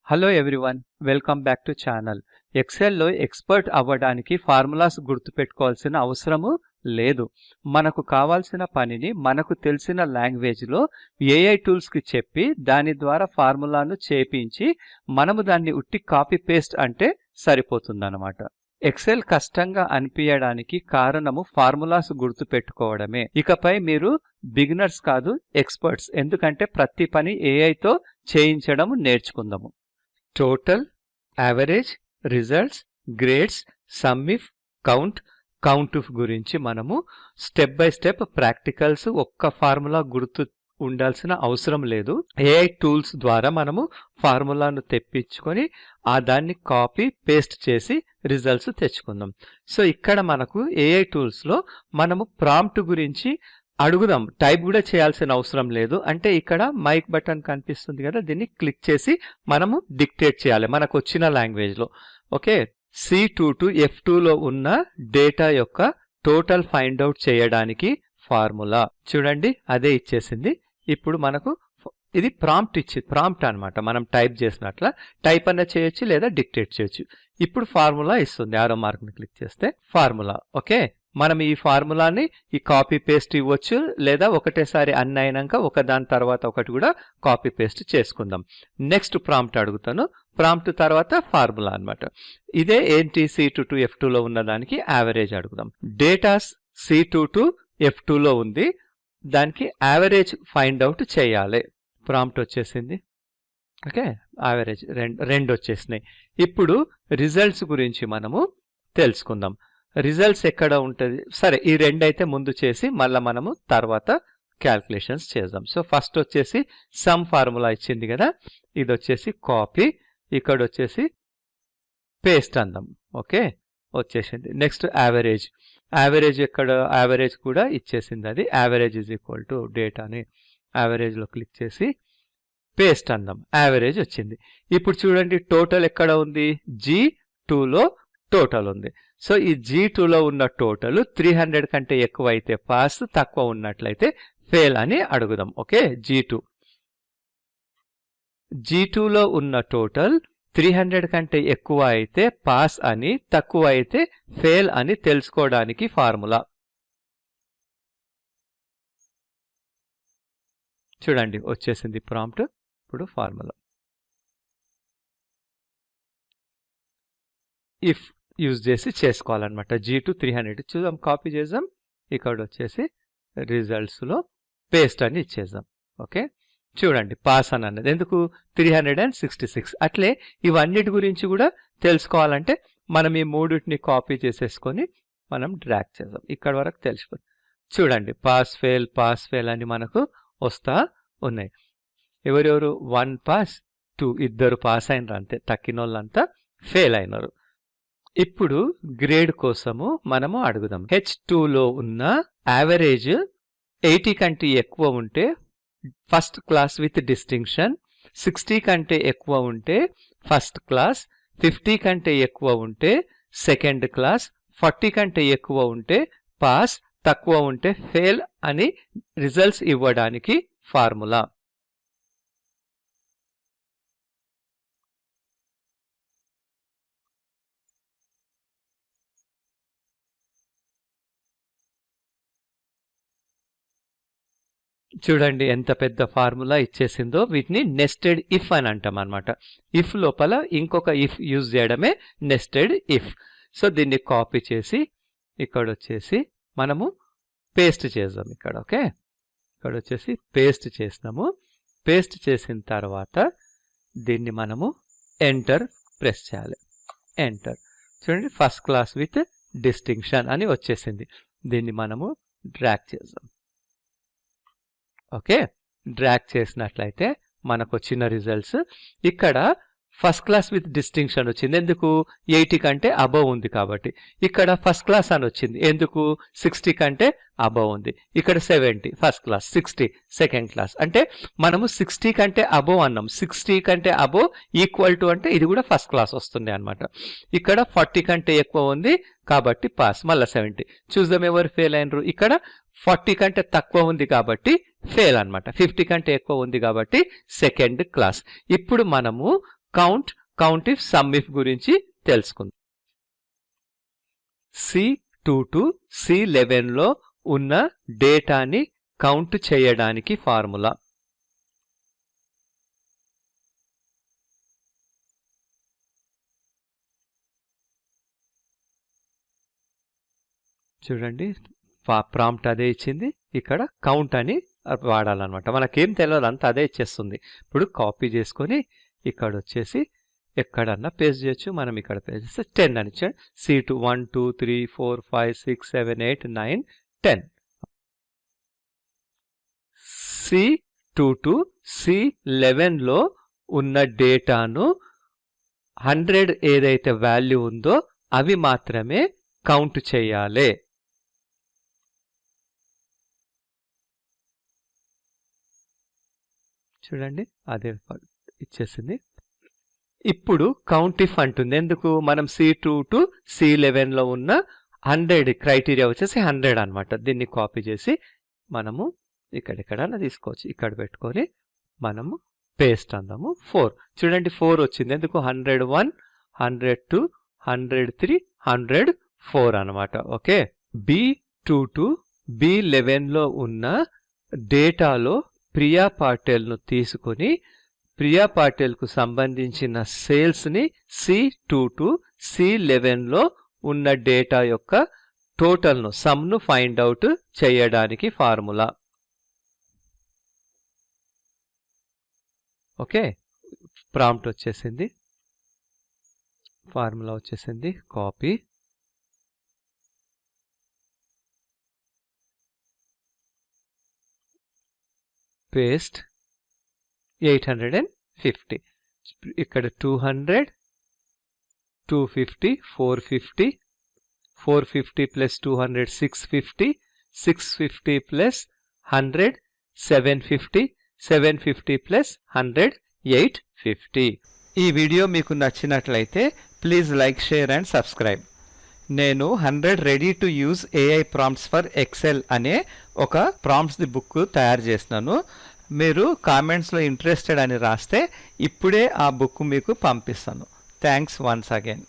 Hello everyone, welcome back to channel. ఎక్సెల్లో expert అవ్వడానికి formulas గుర్తుపెట్టుకోవాల్సిన అవసరము లేదు. మనకు కావాల్సిన పనిని మనకు తెలిసిన లాంగ్వేజ్లో ఏఐ టూల్స్కి చెప్పి దాని ద్వారా ఫార్ములాను చేపించి మనము దాన్ని ఉట్టి కాపీ పేస్ట్ అంటే సరిపోతుందన్నమాట. ఎక్సెల్ కష్టంగా అనిపించడానికి కారణము ఫార్ములాస్ గుర్తుపెట్టుకోవడమే. ఇకపై మీరు బిగినర్స్ కాదు, ఎక్స్పర్ట్స్. ఎందుకంటే ప్రతి పని ఏఐతో చేయించడం నేర్చుకుందాము. Total, average, results, grades, some if, count if గురించి మనము స్టెప్ బై స్టెప్ ప్రాక్టికల్స్ ఒక్క ఫార్ములా గుర్తు ఉండాల్సిన అవసరం లేదు. ఏఐ టూల్స్ ద్వారా మనము ఫార్ములాను తెప్పించుకొని దాన్ని కాపీ పేస్ట్ చేసి రిజల్ట్స్ తెచ్చుకుందాం. సో ఇక్కడ మనకు ఏఐ టూల్స్లో మనము ప్రాంప్ట్ గురించి అడుగుదాం. టైప్ కూడా చేయాల్సిన అవసరం లేదు. అంటే ఇక్కడ మైక్ బటన్ కనిపిస్తుంది కదా, దీన్ని క్లిక్ చేసి మనము డిక్టేట్ చేయాలి మనకు వచ్చిన లాంగ్వేజ్లో. ఓకే, C2 టు F2లో ఉన్న డేటా యొక్క టోటల్ ఫైండ్ అవుట్ చేయడానికి ఫార్ములా చూడండి, అదే ఇచ్చేసింది. ఇప్పుడు మనకు ఇది ప్రాంప్ట్ అన్నమాట. మనం టైప్ చేసినట్ల టైప్ అన్న చేయొచ్చు లేదా డిక్టేట్ చేయొచ్చు. ఇప్పుడు ఫార్ములా ఇస్తుంది. ఆరో మార్క్ని క్లిక్ చేస్తే ఫార్ములా. ఓకే, మనం ఈ ఫార్ములాని ఈ కాపీ పేస్ట్ ఇవ్వచ్చు లేదా ఒకటేసారి అన్ని అయినాక ఒకదాని తర్వాత ఒకటి కూడా కాపీ పేస్ట్ చేసుకుందాం. నెక్స్ట్ ప్రాంప్ట్ అడుగుతాను. ప్రాంప్ట్ తర్వాత ఫార్ములా అన్నమాట. ఇదే ఏంటి, C2 టు F2లో ఉన్నదానికి యావరేజ్ అడుగుదాం. డేటా C2 టు F2లో ఉంది, దానికి యావరేజ్ ఫైండ్ అవుట్ చేయాలి. ప్రాంప్ట్ వచ్చేసింది. ఓకే, యావరేజ్ రెండు వచ్చేసినాయి. ఇప్పుడు రిజల్ట్స్ గురించి మనము తెలుసుకుందాం. రిజల్ట్స్ ఎక్కడ ఉంటుంది? సరే, ఈ రెండు అయితే ముందు చేసి మళ్ళీ మనము తర్వాత క్యాల్కులేషన్స్ చేద్దాం. సో ఫస్ట్ వచ్చేసి సమ్ ఫార్ములా ఇచ్చింది కదా, ఇది వచ్చేసి కాపీ, ఇక్కడ వచ్చేసి పేస్ట్ అందాం. ఓకే, వచ్చేసింది. Next average. యావరేజ్ ఎక్కడ? యావరేజ్ కూడా ఇచ్చేసింది. అది యావరేజ్ ఈజ్ ఈక్వల్ టు డేటాని యావరేజ్లో క్లిక్ చేసి పేస్ట్ అందాం. యావరేజ్ వచ్చింది. ఇప్పుడు చూడండి, టోటల్ ఎక్కడ ఉంది? G2లో టోటల్ ఉంది. సో ఈ G2లో ఉన్న టోటల్ 300 కంటే ఎక్కువ అయితే పాస్, తక్కువ ఉన్నట్లయితే ఫెయిల్ అని అడుగుదాం. ఓకే, G2లో ఉన్న టోటల్ 300 కంటే ఎక్కువ అయితే పాస్ అని, తక్కువ అయితే ఫెయిల్ అని తెలుసుకోవడానికి ఫార్ములా చూడండి, వచ్చేసింది ప్రాంప్ట్. ఇప్పుడు ఫార్ములా ఇఫ్ యూజ్ చేసి చేసుకోవాలన్నమాట. G2 300 చూద్దాం, కాపీ చేద్దాం. ఇక్కడ వచ్చేసి రిజల్ట్స్లో పేస్ట్ అని ఇచ్చేద్దాం. ఓకే, చూడండి పాస్ అని అన్నది ఎందుకు? 366. అట్లే ఇవన్నిటి గురించి కూడా తెలుసుకోవాలంటే మనం ఈ మూడింటిని కాపీ చేసేసుకొని మనం డ్రాగ్ చేద్దాం. ఇక్కడ వరకు తెలిసిపోతుంది. చూడండి, పాస్ ఫెయిల్ అని మనకు వస్తా ఉన్నాయి. ఎవరెవరు? 1 పాస్, 2 ఇద్దరు పాస్ అయినారు, అంతే. తక్కిన వాళ్ళంతా ఫెయిల్ అయినారు. ఇప్పుడు గ్రేడ్ కోసము మనము అడుగుదాం. H2లో ఉన్న యావరేజ్ 80 కంటే ఎక్కువ ఉంటే ఫస్ట్ క్లాస్ విత్ డిస్టింక్షన్, 60 కంటే ఎక్కువ ఉంటే ఫస్ట్ క్లాస్, 50 కంటే ఎక్కువ ఉంటే సెకండ్ క్లాస్, 40 కంటే ఎక్కువ ఉంటే పాస్, తక్కువ ఉంటే ఫెయిల్ అని రిజల్ట్స్ ఇవ్వడానికి ఫార్ములా. చూడండి ఎంత పెద్ద ఫార్ములా ఇచ్చేసిందో. వీటిని నెస్టెడ్ ఇఫ్ అని అంటాం అనమాట. ఇఫ్ లోపల ఇంకొక ఇఫ్ యూజ్ చేయడమే నెస్టెడ్ ఇఫ్. సో దీన్ని కాపీ చేసి ఇక్కడ వచ్చేసి మనము పేస్ట్ చేద్దాం. ఇక్కడ ఓకే, ఇక్కడ వచ్చేసి పేస్ట్ చేసినాము. పేస్ట్ చేసిన తర్వాత దీన్ని మనము ఎంటర్ ప్రెస్ చేయాలి. ఎంటర్. చూడండి, ఫస్ట్ క్లాస్ విత్ డిస్టింక్షన్ అని వచ్చేసింది. దీన్ని మనము డ్రాగ్ చేద్దాం. ఓకే, డ్రాగ్ చేసినట్లయితే మనకు వచ్చిన రిజల్ట్స్ ఇక్కడ ఫస్ట్ క్లాస్ విత్ డిస్టింక్షన్ వచ్చింది. ఎందుకు? 80 కంటే అబవ్ ఉంది కాబట్టి. ఇక్కడ ఫస్ట్ క్లాస్ అని వచ్చింది ఎందుకు? 60 కంటే అబవ్ ఉంది. ఇక్కడ 70 ఫస్ట్ క్లాస్, 60 సెకండ్ క్లాస్. అంటే మనము 60 కంటే అబవ్ అన్నాం. 60 కంటే అబవ్ ఈక్వల్ టు అంటే ఇది కూడా ఫస్ట్ క్లాస్ వస్తుంది అనమాట. ఇక్కడ 40 కంటే ఎక్కువ ఉంది కాబట్టి పాస్. మళ్ళీ 70. చూద్దాం ఎవరు ఫెయిల్ అయినరు. ఇక్కడ 40 కంటే తక్కువ ఉంది కాబట్టి ఫెయిల్ అనమాట. 50 కంటే ఎక్కువ ఉంది కాబట్టి సెకండ్ క్లాస్. ఇప్పుడు మనము కౌంట్ ఇఫ్ సమ్ ఇఫ్ గురించి తెలుసుకుందాం. C2 to C11 లో ఉన్న డేటాని కౌంట్ చేయడానికి ఫార్ములా. చూడండి, ప్రాంప్ట్ అదే ఇచ్చింది, ఇక్కడ కౌంట్ అని వాడాలన్నమాట. మనకేం తెలియదు, అంత అదే ఇచ్చేస్తుంది. ఇప్పుడు కాపీ చేసుకొని ఇక్కడ వచ్చేసి ఎక్కడన్నా పేస్ట్ చేయొచ్చు. మనం ఇక్కడ పేస్ట్ చేస్తే 10 అని ఇచ్చాడు. C2 1 2 3 4 5 6 7 8 9 10. C2 to C11 లో ఉన్న డేటాను 100 ఏదైతే వాల్యూ ఉందో అవి మాత్రమే కౌంట్ చేయాలి. చూడండి, అదే ఇచ్చేసింది. ఇప్పుడు కౌంట్ ఇఫ్ అంటుంది. ఎందుకు? మనం C2 to C11 లో ఉన్న 100 క్రైటీరియా వచ్చేసి 100 అనమాట. దీన్ని కాపీ చేసి మనము ఇక్కడెక్కడన్నా తీసుకోవచ్చు. ఇక్కడ పెట్టుకొని మనము పేస్ట్ అందాము. 4. చూడండి, 4 వచ్చింది. ఎందుకు? 101 102 103 104 అనమాట. ఓకే. B2 to B11 లో ఉన్న డేటాలో ప్రియా పాటేల్ను తీసుకొని ప్రియా పాటేల్కు సంబంధించిన సేల్స్ని C2 to C11 లో ఉన్న డేటా యొక్క టోటల్ను సమ్ను ఫైండ్ అవుట్ చేయడానికి ఫార్ములా. ఓకే, ప్రాంప్ట్ వచ్చేసింది, ఫార్ములా వచ్చేసింది. Copy, paste, 850. ఇక్కడ 200 250 450 450 plus 200 650 650 plus 100 750 750 plus 100 850. ఈ వీడియో మీకు నచ్చినట్లయితే please like, share and subscribe. నేను 100 ready to use AI prompts for Excel అనే ఒక ప్రాంప్ట్స్ ది బుక్ తయారు చేసినాను. మీరు కామెంట్స్లో ఇంట్రెస్టెడ్ అని రాస్తే ఇప్పుడే ఆ బుక్ మీకు పంపిస్తాను. Thanks once again.